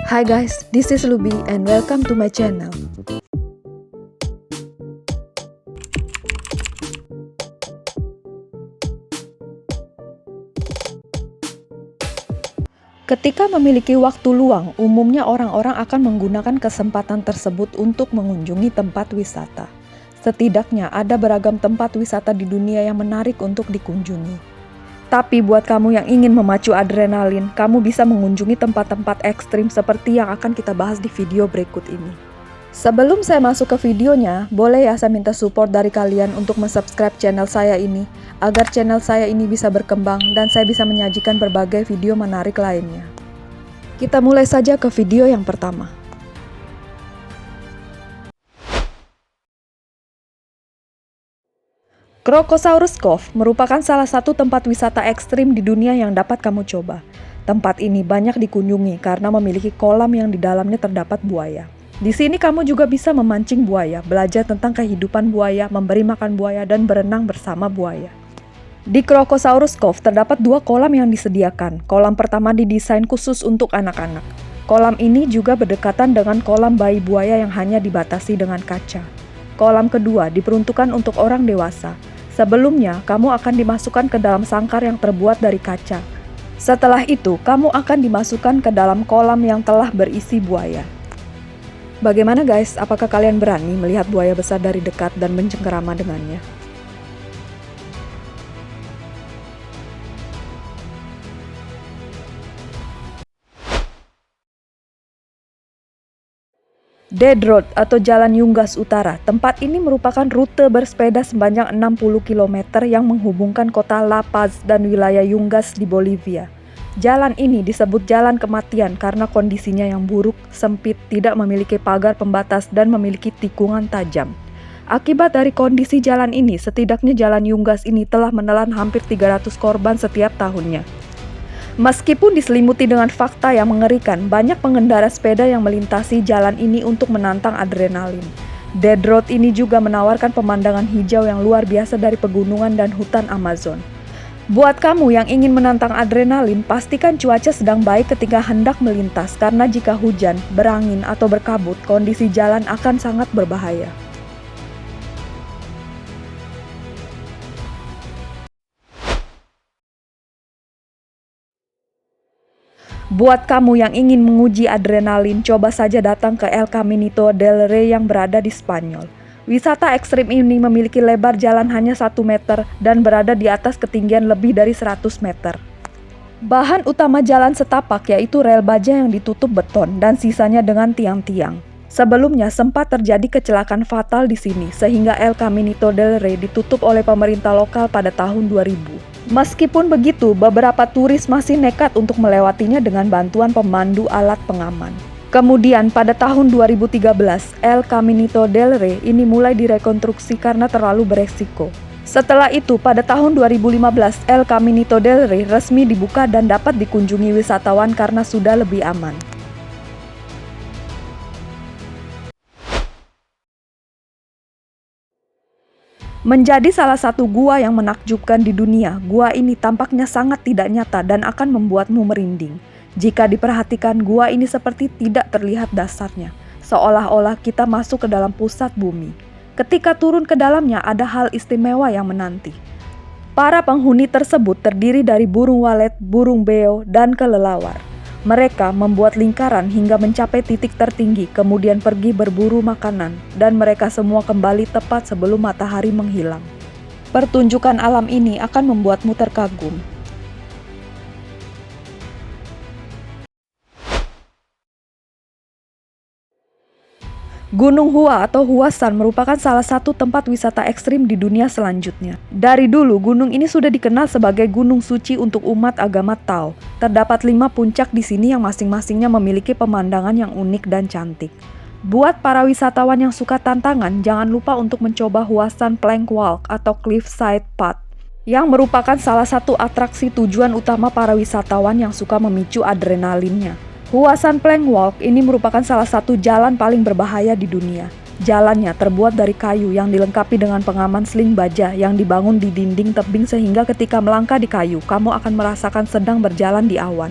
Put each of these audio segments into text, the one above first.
Hi guys, this is Luby and welcome to my channel. Ketika memiliki waktu luang, umumnya orang-orang akan menggunakan kesempatan tersebut untuk mengunjungi tempat wisata. Setidaknya ada beragam tempat wisata di dunia yang menarik untuk dikunjungi. Tapi buat kamu yang ingin memacu adrenalin, kamu bisa mengunjungi tempat-tempat ekstrim seperti yang akan kita bahas di video berikut ini. Sebelum saya masuk ke videonya, boleh ya saya minta support dari kalian untuk subscribe channel saya ini, agar channel saya ini bisa berkembang dan saya bisa menyajikan berbagai video menarik lainnya. Kita mulai saja ke video yang pertama. Crocosaurus Cove merupakan salah satu tempat wisata ekstrim di dunia yang dapat kamu coba. Tempat ini banyak dikunjungi karena memiliki kolam yang di dalamnya terdapat buaya. Di sini kamu juga bisa memancing buaya, belajar tentang kehidupan buaya, memberi makan buaya, dan berenang bersama buaya. Di Crocosaurus Cove terdapat dua kolam yang disediakan. Kolam pertama didesain khusus untuk anak-anak. Kolam ini juga berdekatan dengan kolam bayi buaya yang hanya dibatasi dengan kaca. Kolam kedua diperuntukkan untuk orang dewasa. Sebelumnya, kamu akan dimasukkan ke dalam sangkar yang terbuat dari kaca. Setelah itu, kamu akan dimasukkan ke dalam kolam yang telah berisi buaya. Bagaimana guys, apakah kalian berani melihat buaya besar dari dekat dan mencengkerama dengannya? Dead Road atau Jalan Yungas Utara. Tempat ini merupakan rute bersepeda sepanjang 60 km yang menghubungkan kota La Paz dan wilayah Yungas di Bolivia. Jalan ini disebut jalan kematian karena kondisinya yang buruk, sempit, tidak memiliki pagar pembatas dan memiliki tikungan tajam. Akibat dari kondisi jalan ini, setidaknya Jalan Yungas ini telah menelan hampir 300 korban setiap tahunnya. Meskipun diselimuti dengan fakta yang mengerikan, banyak pengendara sepeda yang melintasi jalan ini untuk menantang adrenalin. Dead Road ini juga menawarkan pemandangan hijau yang luar biasa dari pegunungan dan hutan Amazon. Buat kamu yang ingin menantang adrenalin, pastikan cuaca sedang baik ketika hendak melintas, karena jika hujan, berangin, atau berkabut, kondisi jalan akan sangat berbahaya. Buat kamu yang ingin menguji adrenalin, coba saja datang ke El Caminito del Rey yang berada di Spanyol. Wisata ekstrim ini memiliki lebar jalan hanya 1 meter dan berada di atas ketinggian lebih dari 100 meter. Bahan utama jalan setapak yaitu rel baja yang ditutup beton dan sisanya dengan tiang-tiang. Sebelumnya sempat terjadi kecelakaan fatal di sini sehingga El Caminito del Rey ditutup oleh pemerintah lokal pada tahun 2000. Meskipun begitu, beberapa turis masih nekat untuk melewatinya dengan bantuan pemandu alat pengaman. Kemudian pada tahun 2013, El Caminito del Rey ini mulai direkonstruksi karena terlalu beresiko. Setelah itu, pada tahun 2015, El Caminito del Rey resmi dibuka dan dapat dikunjungi wisatawan karena sudah lebih aman. Menjadi salah satu gua yang menakjubkan di dunia, gua ini tampaknya sangat tidak nyata dan akan membuatmu merinding. Jika diperhatikan, gua ini seperti tidak terlihat dasarnya, seolah-olah kita masuk ke dalam pusat bumi. Ketika turun ke dalamnya, ada hal istimewa yang menanti. Para penghuni tersebut terdiri dari burung walet, burung beo, dan kelelawar. Mereka membuat lingkaran hingga mencapai titik tertinggi, kemudian pergi berburu makanan, dan mereka semua kembali tepat sebelum matahari menghilang. Pertunjukan alam ini akan membuatmu terkagum. Gunung Hua atau Huasan merupakan salah satu tempat wisata ekstrim di dunia selanjutnya. Dari dulu, gunung ini sudah dikenal sebagai gunung suci untuk umat agama Tao. Terdapat 5 puncak di sini yang masing-masingnya memiliki pemandangan yang unik dan cantik. Buat para wisatawan yang suka tantangan, jangan lupa untuk mencoba Huasan Plank Walk atau Cliffside Path, yang merupakan salah satu atraksi tujuan utama para wisatawan yang suka memicu adrenalinnya. Huasan Plank Walk ini merupakan salah satu jalan paling berbahaya di dunia. Jalannya terbuat dari kayu yang dilengkapi dengan pengaman sling baja yang dibangun di dinding tebing sehingga ketika melangkah di kayu, kamu akan merasakan sedang berjalan di awan.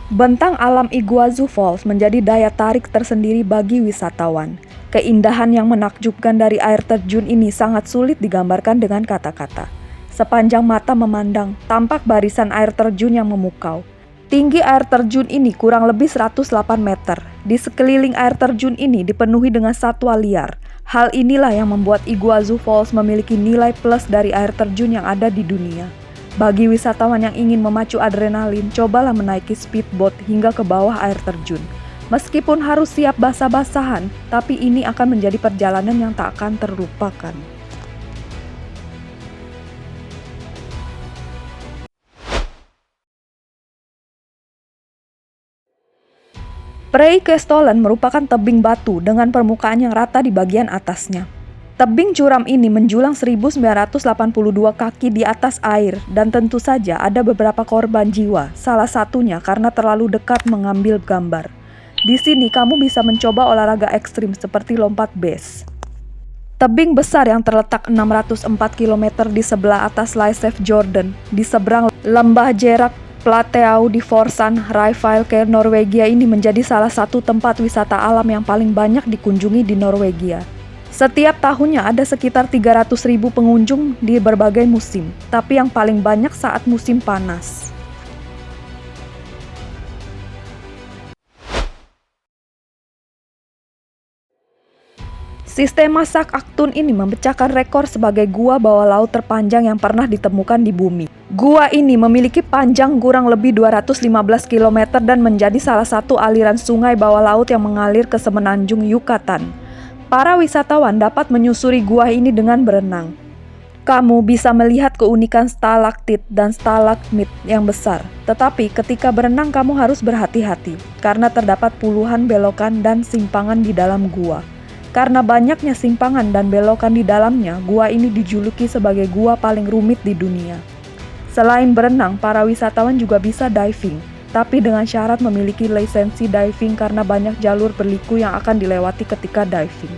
Bentang alam Iguazu Falls menjadi daya tarik tersendiri bagi wisatawan. Keindahan yang menakjubkan dari air terjun ini sangat sulit digambarkan dengan kata-kata. Sepanjang mata memandang, tampak barisan air terjun yang memukau. Tinggi air terjun ini kurang lebih 108 meter. Di sekeliling air terjun ini dipenuhi dengan satwa liar. Hal inilah yang membuat Iguazu Falls memiliki nilai plus dari air terjun yang ada di dunia. Bagi wisatawan yang ingin memacu adrenalin, cobalah menaiki speedboat hingga ke bawah air terjun. Meskipun harus siap basah-basahan, tapi ini akan menjadi perjalanan yang tak akan terlupakan. Prei Kestolen merupakan tebing batu dengan permukaan yang rata di bagian atasnya. Tebing curam ini menjulang 1982 kaki di atas air dan tentu saja ada beberapa korban jiwa, salah satunya karena terlalu dekat mengambil gambar. Di sini kamu bisa mencoba olahraga ekstrim seperti lompat base. Tebing besar yang terletak 604 km di sebelah atas Leisef Jordan, di seberang lembah Jerak Plateau di Forsand, Ryfylke, Norwegia ini menjadi salah satu tempat wisata alam yang paling banyak dikunjungi di Norwegia. Setiap tahunnya ada sekitar 300.000 pengunjung di berbagai musim, tapi yang paling banyak saat musim panas. Sistema Sak Aktun ini memecahkan rekor sebagai gua bawah laut terpanjang yang pernah ditemukan di bumi. Gua ini memiliki panjang kurang lebih 215 km dan menjadi salah satu aliran sungai bawah laut yang mengalir ke semenanjung Yucatan. Para wisatawan dapat menyusuri gua ini dengan berenang. Kamu bisa melihat keunikan stalaktit dan stalagmit yang besar. Tetapi ketika berenang kamu harus berhati-hati karena terdapat puluhan belokan dan simpangan di dalam gua. Karena banyaknya simpangan dan belokan di dalamnya, gua ini dijuluki sebagai gua paling rumit di dunia. Selain berenang, para wisatawan juga bisa diving, tapi dengan syarat memiliki lisensi diving karena banyak jalur berliku yang akan dilewati ketika diving.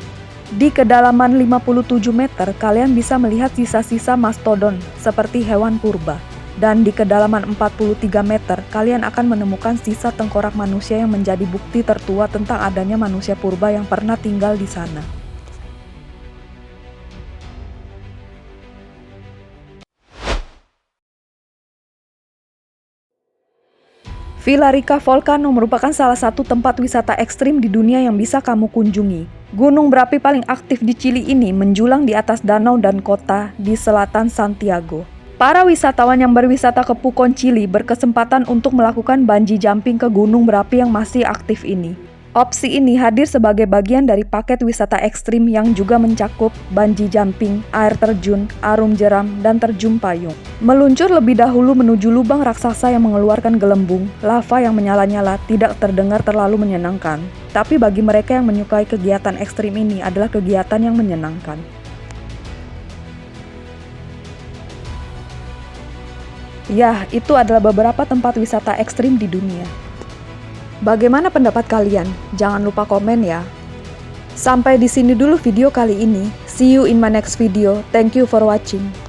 Di kedalaman 57 meter, kalian bisa melihat sisa-sisa mastodon seperti hewan purba. Dan di kedalaman 43 meter, kalian akan menemukan sisa tengkorak manusia yang menjadi bukti tertua tentang adanya manusia purba yang pernah tinggal di sana. Villarrica Volcano merupakan salah satu tempat wisata ekstrim di dunia yang bisa kamu kunjungi. Gunung berapi paling aktif di Chili ini menjulang di atas danau dan kota di selatan Santiago. Para wisatawan yang berwisata ke Pucón, Chili berkesempatan untuk melakukan bungee jumping ke gunung berapi yang masih aktif ini. Opsi ini hadir sebagai bagian dari paket wisata ekstrim yang juga mencakup bungee jumping, air terjun, arum jeram, dan terjun payung. Meluncur lebih dahulu menuju lubang raksasa yang mengeluarkan gelembung, lava yang menyala-nyala tidak terdengar terlalu menyenangkan. Tapi bagi mereka yang menyukai kegiatan ekstrim ini adalah kegiatan yang menyenangkan. Ya, itu adalah beberapa tempat wisata ekstrim di dunia. Bagaimana pendapat kalian? Jangan lupa komen ya. Sampai di sini dulu video kali ini. See you in my next video. Thank you for watching.